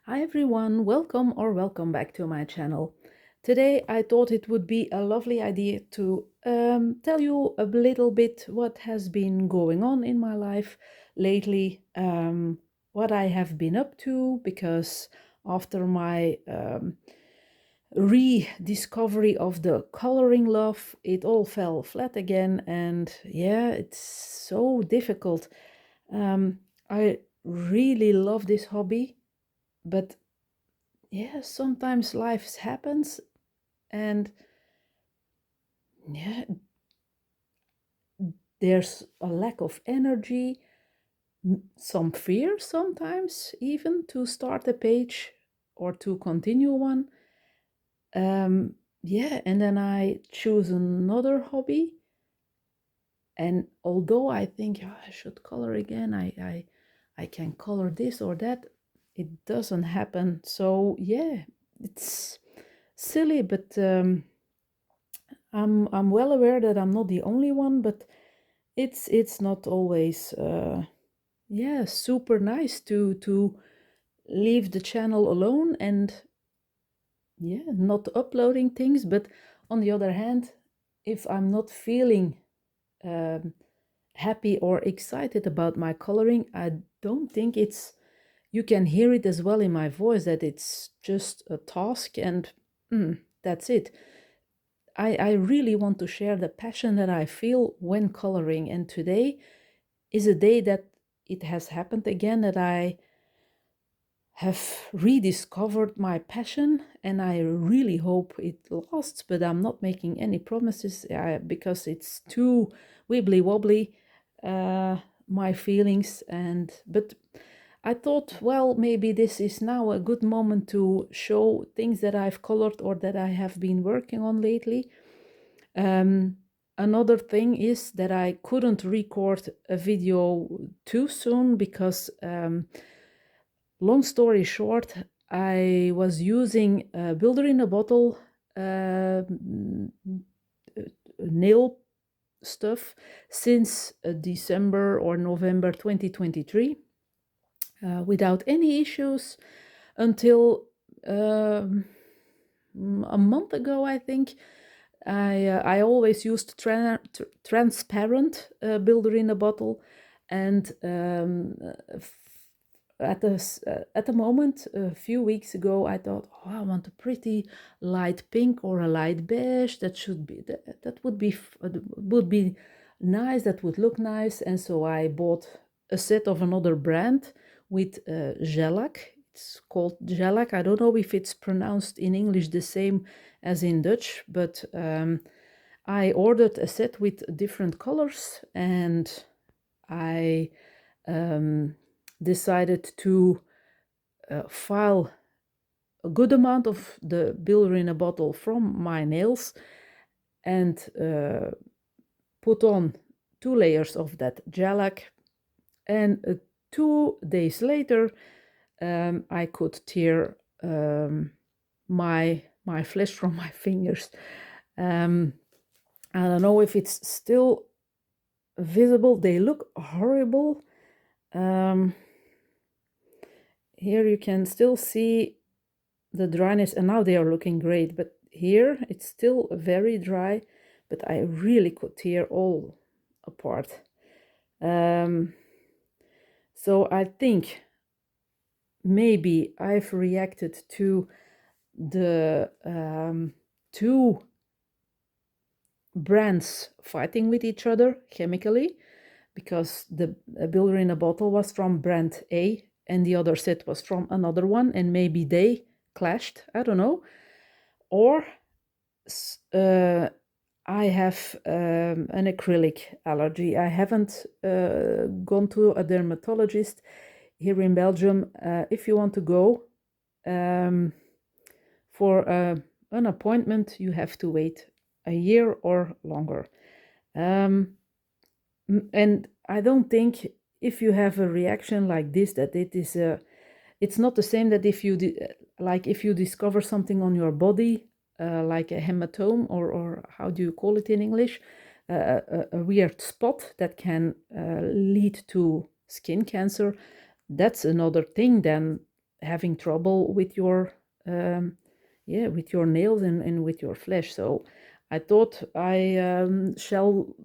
Hi everyone, welcome back to my channel. Today I thought it would be a lovely idea to tell you a little bit what has been going on in my life lately, what I have been up to, because after my rediscovery of the coloring love, it all fell flat again, and yeah, it's so difficult. I really love this hobby, but yeah, sometimes life happens and yeah, there's a lack of energy, some fear sometimes even to start a page or to continue one. Yeah, and then I choose another hobby. And although I think, "Oh, I should color again, I can color this or that," it doesn't happen. So yeah, it's silly, but I'm well aware that I'm not the only one, but it's not always yeah, super nice to leave the channel alone and yeah, not uploading things. But on the other hand, if I'm not feeling um, happy or excited about my coloring, I don't think it's, you can hear it as well in my voice, that it's just a task and that's it. I really want to share the passion that I feel when coloring. And today is a day that it has happened again, that I have rediscovered my passion, and I really hope it lasts, but I'm not making any promises because it's too wibbly wobbly, my feelings. And but I thought, well, maybe this is now a good moment to show things that I've colored or that I have been working on lately. Another thing is that I couldn't record a video too soon because, long story short, I was using a builder in a bottle nail stuff since December or November 2023 without any issues until a month ago, I think. I always used transparent builder in a bottle, and at the moment, a few weeks ago, I thought, oh, I want a pretty light pink or a light beige. That should be that would be nice. That would look nice, and so I bought a set of another brand with shellac. It's called shellac. I don't know if it's pronounced in English the same as in Dutch, but I ordered a set with different colors, and I decided to file a good amount of the builder in a bottle from my nails and put on 2 layers of that shellac. And 2 days later, I could tear my flesh from my fingers. I don't know if it's still visible. They look horrible. Here you can still see the dryness, and now they are looking great, but here it's still very dry, but I really could tear all apart. So I think maybe I've reacted to the two brands fighting with each other chemically, because the builder in a bottle was from brand A and the other set was from another one, and maybe they clashed, I don't know. Or I have an acrylic allergy. I haven't gone to a dermatologist here in Belgium. If you want to go for an appointment, you have to wait a year or longer. And I don't think, if you have a reaction like this, that it is it's not the same that if you like if you discover something on your body, like a hematome, or how do you call it in English, a weird spot that can lead to skin cancer. That's another thing than having trouble with your with your nails and with your flesh. So I thought I shall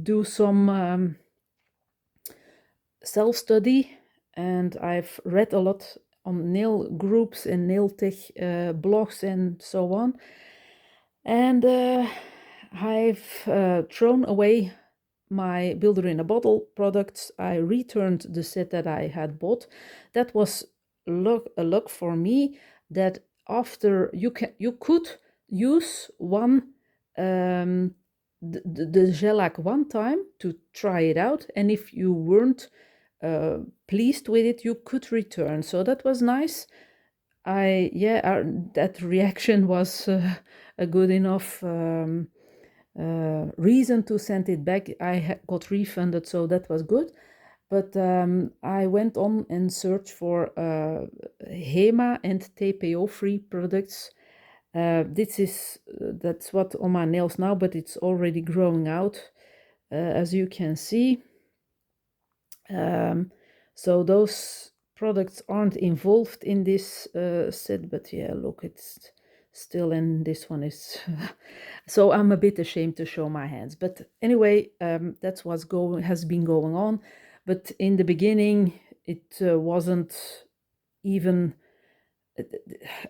do some self-study, and I've read a lot on nail groups and nail tech blogs and so on. And I've thrown away my Builder in a Bottle products. I returned the set that I had bought. That was a luck for me, that after you could use one the shellac one time to try it out, and if you weren't pleased with it, you could return. So that was nice. That reaction was a good enough reason to send it back. I got refunded, so that was good. But I went on and searched for HEMA and TPO-free products. That's what on my nails now, but it's already growing out, as you can see. So those products aren't involved in this set, but yeah, look, it's still, and this one is so I'm a bit ashamed to show my hands, but anyway, that's what's has been going on. But in the beginning, it wasn't even,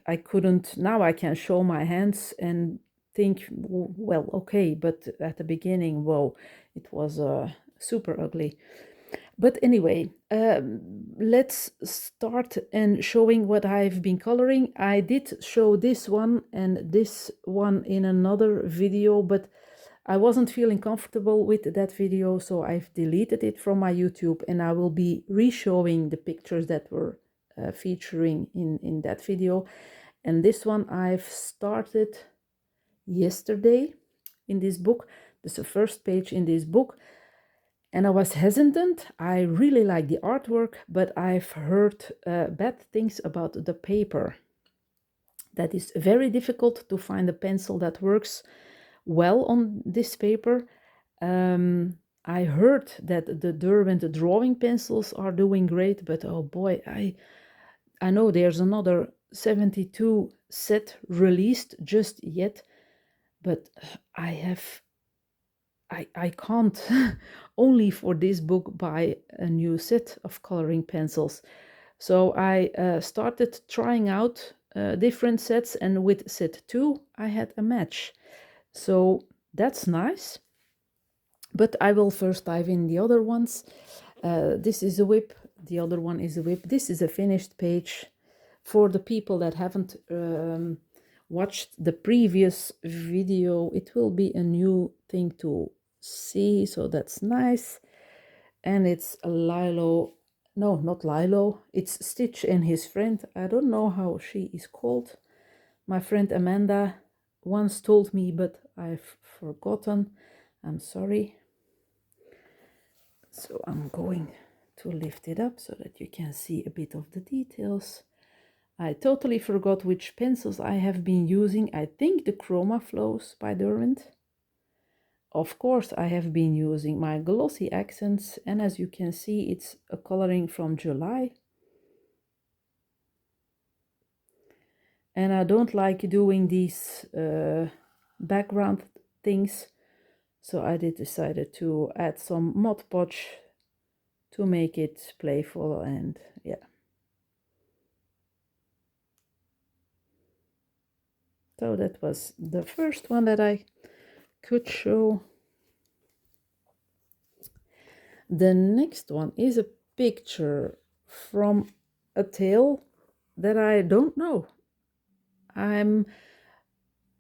I couldn't. Now I can show my hands and think, well, okay, but at the beginning, whoa, it was super ugly. But anyway, let's start and showing what I've been coloring. I did show this one and this one in another video, but I wasn't feeling comfortable with that video, so I've deleted it from my YouTube, and I will be re-showing the pictures that were featuring in that video. And this one I've started yesterday in this book. This is the first page in this book. And I was hesitant. I really like the artwork, but I've heard bad things about the paper. That is very difficult to find a pencil that works well on this paper. I heard that the Derwent drawing pencils are doing great, but oh boy, I know there's another 72 set released just yet, but I can't only for this book buy a new set of coloring pencils. So I started trying out different sets, and with set 2 I had a match. So that's nice. But I will first dive in the other ones. This is a whip, the other one is a whip. This is a finished page. For the people that haven't watched the previous video, it will be a new thing to see, so that's nice. And it's Lilo, no, not Lilo, it's Stitch and his friend. I don't know how she is called. My friend Amanda once told me, but I've forgotten. I'm sorry. So I'm going to lift it up so that you can see a bit of the details. I totally forgot which pencils I have been using. I think the Chroma Flows by Derwent. Of course, I have been using my glossy accents, and as you can see, it's a coloring from July. And I don't like doing these background things, so I decided to add some Mod Podge to make it playful, and yeah. So that was the first one that I could show. The next one is a picture from a tale that I don't know. I'm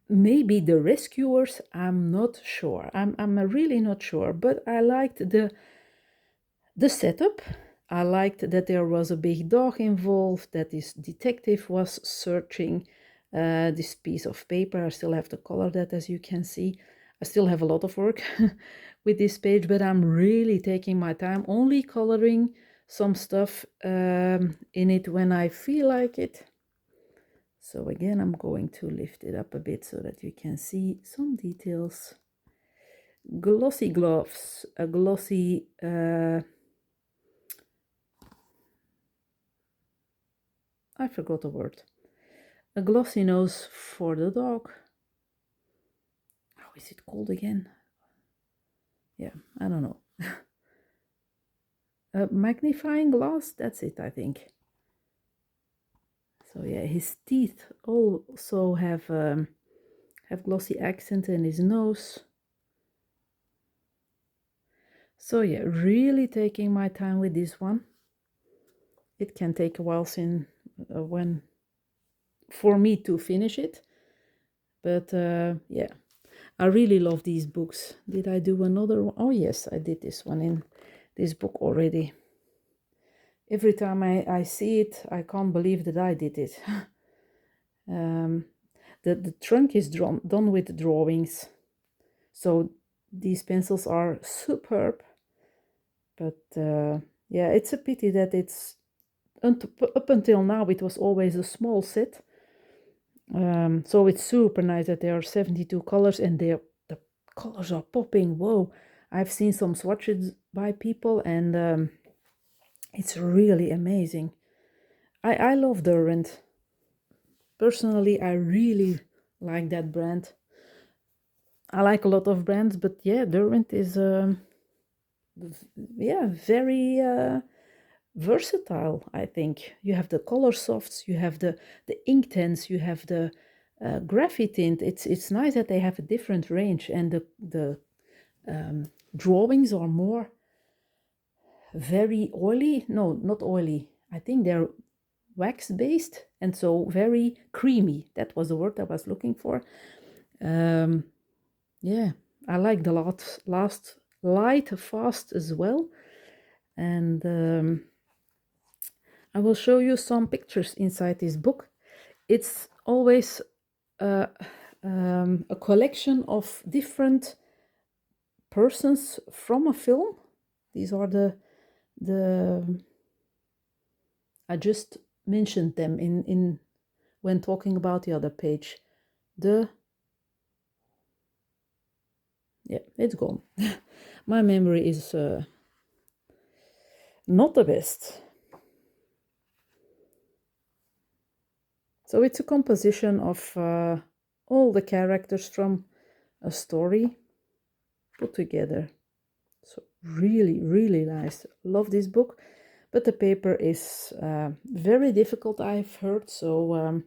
maybe the rescuers, I'm not sure. I'm really not sure, but I liked the setup. I liked that there was a big dog involved, that this detective was searching this piece of paper. I still have to color that, as you can see. I still have a lot of work with this page, but I'm really taking my time, only coloring some stuff in it when I feel like it. So again, I'm going to lift it up a bit so that you can see some details. Glossy gloves, a glossy I forgot the word. A glossy nose for the dog. How is it called again? Yeah, I don't know. A magnifying glass, that's it, I think. So yeah, his teeth also have glossy accent in his nose. So yeah, really taking my time with this one. It can take a while for me to finish it, but yeah, I really love these books. Did I do another one? Oh yes, I did this one in this book already. Every time I see it, I can't believe that I did it. The trunk is done with drawings, so these pencils are superb. But yeah, it's a pity that it's up until now it was always a small set. So it's super nice that there are 72 colors and the colors are popping. Whoa, I've seen some swatches by people and it's really amazing. I love Derwent. Personally, I really like that brand. I like a lot of brands, but yeah, Derwent is yeah, very versatile. I think you have the color softs, you have the ink tints, you have the graphite tint. It's nice that they have a different range, and the drawings are more very oily. No, not oily. I think they're wax based, and so very creamy. That was the word I was looking for. Yeah, I like the last light fast as well, and I will show you some pictures inside this book. It's always a collection of different persons from a film. These are the I just mentioned them in when talking about the other page. Yeah, it's gone. My memory is not the best. So it's a composition of all the characters from a story put together. So really, really nice. Love this book, but the paper is very difficult, I've heard. So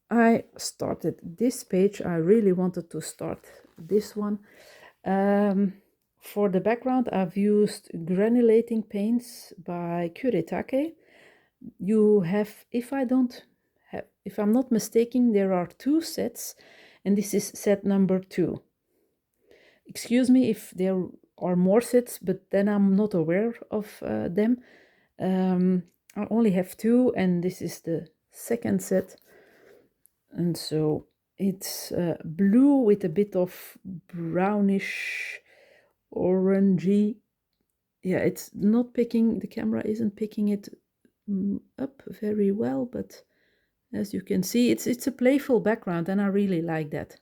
I started this page. I really wanted to start this one. For the background, I've used granulating paints by Kuretake. You have, if I'm not mistaken, there are 2 sets, and this is set number 2. Excuse me if there are more sets, but then I'm not aware of them. I only have 2, and this is the second set. And so it's blue with a bit of brownish orangey. Yeah, it's not picking, the camera isn't picking it up very well, but as you can see, it's a playful background, and I really like that.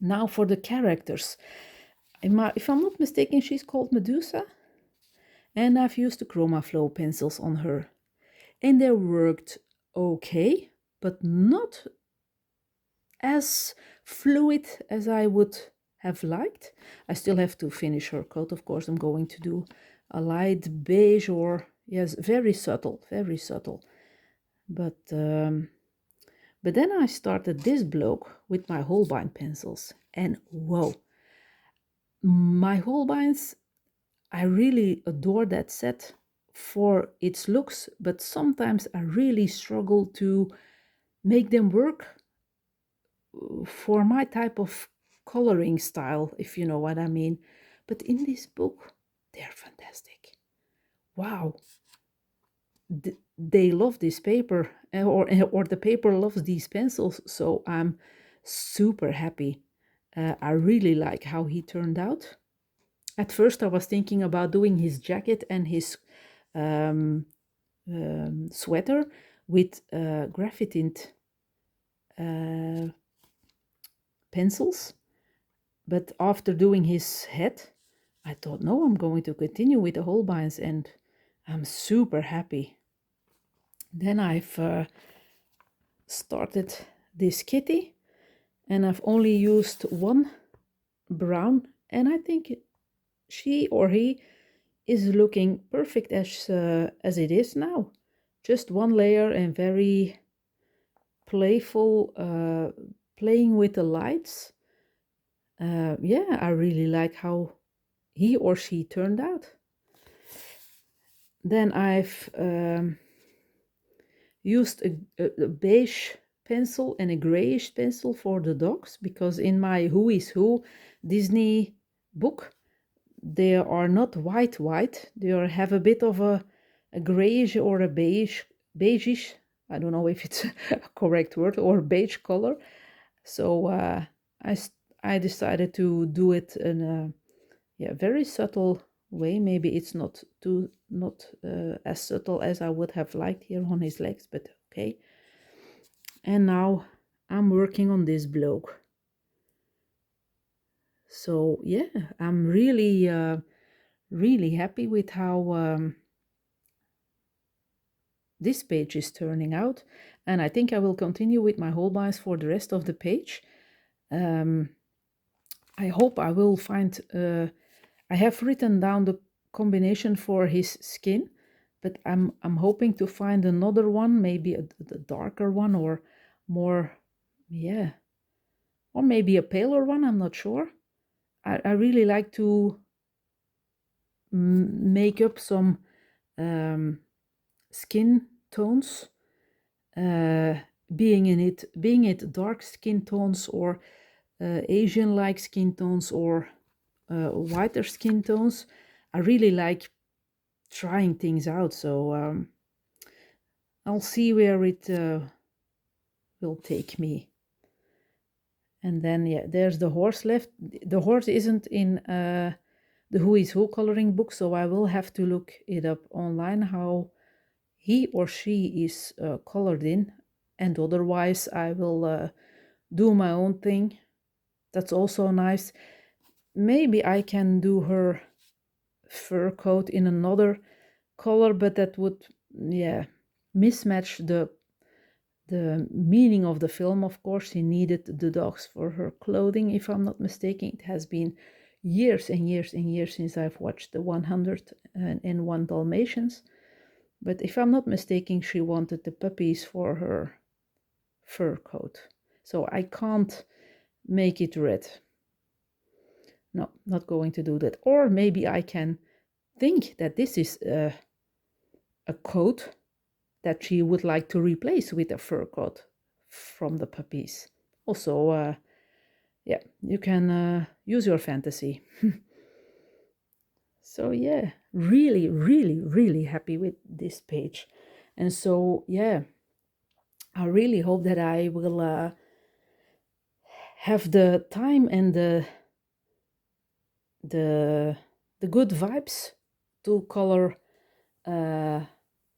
Now for the characters. If I'm not mistaken, she's called Medusa, and I've used the Chroma Flow pencils on her, and they worked okay, but not as fluid as I would have liked. I still have to finish her coat, of course. I'm going to do a light beige, or yes, very subtle, very subtle. But then I started this bloke with my Holbein pencils, and whoa, my Holbeins, I really adore that set for its looks, but sometimes I really struggle to make them work for my type of coloring style, if you know what I mean. But in this book, they're fantastic. Wow. They love this paper, or the paper loves these pencils, so I'm super happy. I really like how he turned out. At first, I was thinking about doing his jacket and his sweater with graphite tint pencils, but after doing his head, I thought, no, I'm going to continue with the Holbeins, and I'm super happy. Then I've started this kitty, and I've only used one brown, and I think she or he is looking perfect as it is now. Just one layer and very playful, playing with the lights. Yeah, I really like how he or she turned out. Then I've used a beige pencil and a grayish pencil for the dogs, because in my Who is Who Disney book, they are not white, they have a bit of a grayish or a beigeish, I don't know if it's a correct word, or beige color. So I decided to do it in a very subtle way. Maybe it's not as subtle as I would have liked here on his legs, but okay. And now I'm working on this bloke. So yeah, I'm really really happy with how this page is turning out, and I think I will continue with my holbeins for the rest of the page. I hope I will find I have written down the combination for his skin, but I'm hoping to find another one, maybe a darker one, or more, yeah, or maybe a paler one, I'm not sure. I really like to make up some skin tones, being it dark skin tones, or Asian-like skin tones, or whiter skin tones. I really like trying things out, so I'll see where it will take me. And then, yeah, there's the horse left. The horse isn't in the Who is Who coloring book, so I will have to look it up online how he or she is colored in, and otherwise I will do my own thing. That's also nice. Maybe I can do her fur coat in another color, but that would, yeah, mismatch the meaning of the film. Of course, she needed the dogs for her clothing, if I'm not mistaken. It has been years and years and years since I've watched the 101 Dalmatians. But if I'm not mistaken, she wanted the puppies for her fur coat. So I can't make it red. No, not going to do that. Or maybe I can think that this is a coat that she would like to replace with a fur coat from the puppies. Also, yeah, you can use your fantasy. So yeah, really, really, really happy with this page. And so, yeah, I really hope that I will have the time and the good vibes to color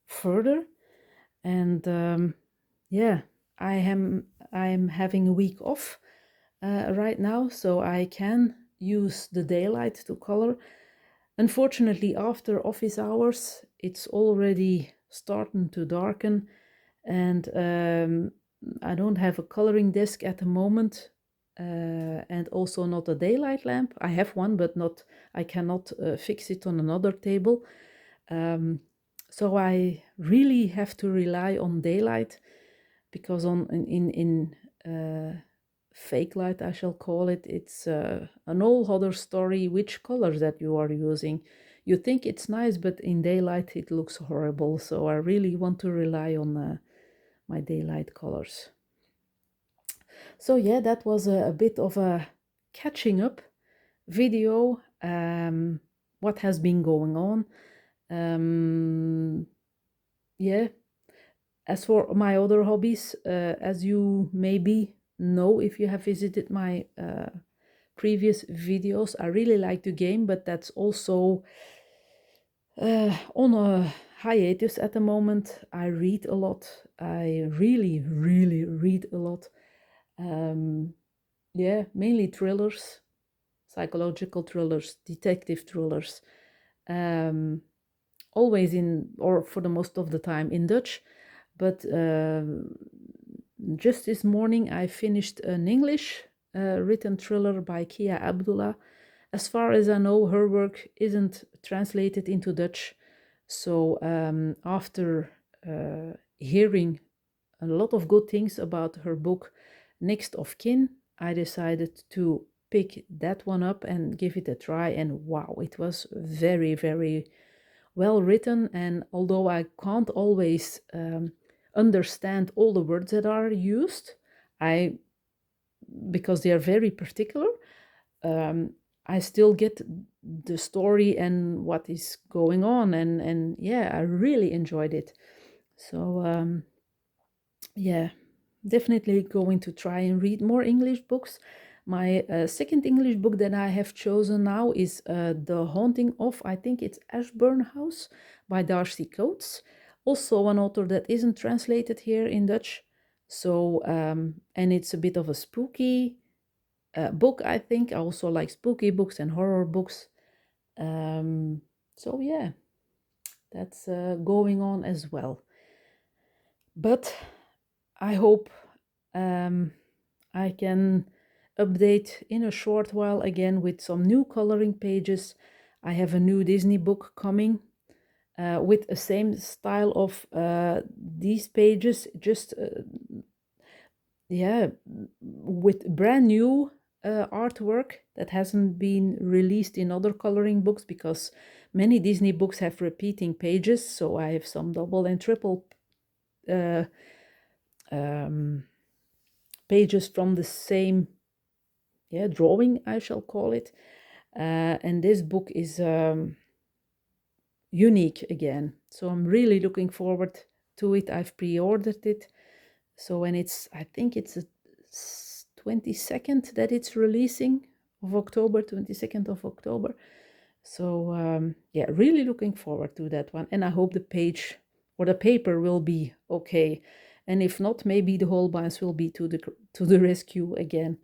further. And yeah, I'm having a week off right now, so I can use the daylight to color. Unfortunately, after office hours, it's already starting to darken, and I don't have a coloring desk at the moment, and also not a daylight lamp. I have one, but I cannot fix it on another table. So I really have to rely on daylight, because in fake light, I shall call it, it's an whole other story which colors that you are using. You think it's nice, but in daylight it looks horrible. So I really want to rely on my daylight colors. So yeah, that was a bit of a catching up video. What has been going on? Yeah, as for my other hobbies, as you maybe know if you have visited my previous videos, I really like to game, but that's also on a hiatus at the moment. I read a lot. I really, really read a lot. Yeah, mainly thrillers, psychological thrillers, detective thrillers. Always in, or for the most of the time, in Dutch. But just this morning I finished an English written thriller by Kia Abdullah. As far as I know, her work isn't translated into Dutch. So after hearing a lot of good things about her book, Next of Kin, I decided to pick that one up and give it a try. And wow, it was very, very well written. And although I can't always understand all the words that are used, I because they are very particular, I still get the story and what is going on, and yeah, I really enjoyed it. So yeah, definitely going to try and read more English books. My second English book that I have chosen now is The Haunting of, I think it's Ashburn House by Darcy Coates, also an author that isn't translated here in Dutch. So and it's a bit of a spooky book, I think. I also like spooky books and horror books. So yeah, that's going on as well. But I hope I can update in a short while again with some new coloring pages. I have a new Disney book coming with the same style of these pages, just yeah, with brand new artwork that hasn't been released in other coloring books, because many Disney books have repeating pages. So I have some double and triple pages from the same drawing, I shall call it. And this book is unique again. So I'm really looking forward to it. I've pre-ordered it. So when I think it's the 22nd that it's releasing of October, 22nd of October. So yeah, really looking forward to that one. And I hope the page or the paper will be okay. And if not, maybe the whole binds will be to the rescue again.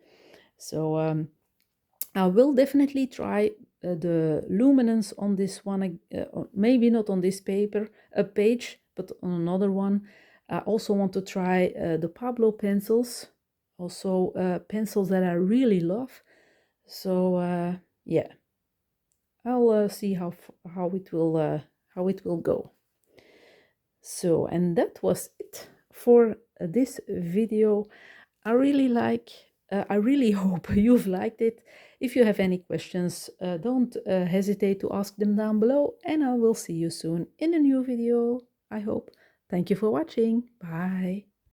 So I will definitely try the luminance on this one, maybe not on this page, but on another one. I also want to try the Pablo pencils, also pencils that I really love. So yeah, I'll see how it will go. So, and that was it for this video. I really hope you've liked it. If you have any questions, don't hesitate to ask them down below, and I will see you soon in a new video, I hope. Thank you for watching. Bye.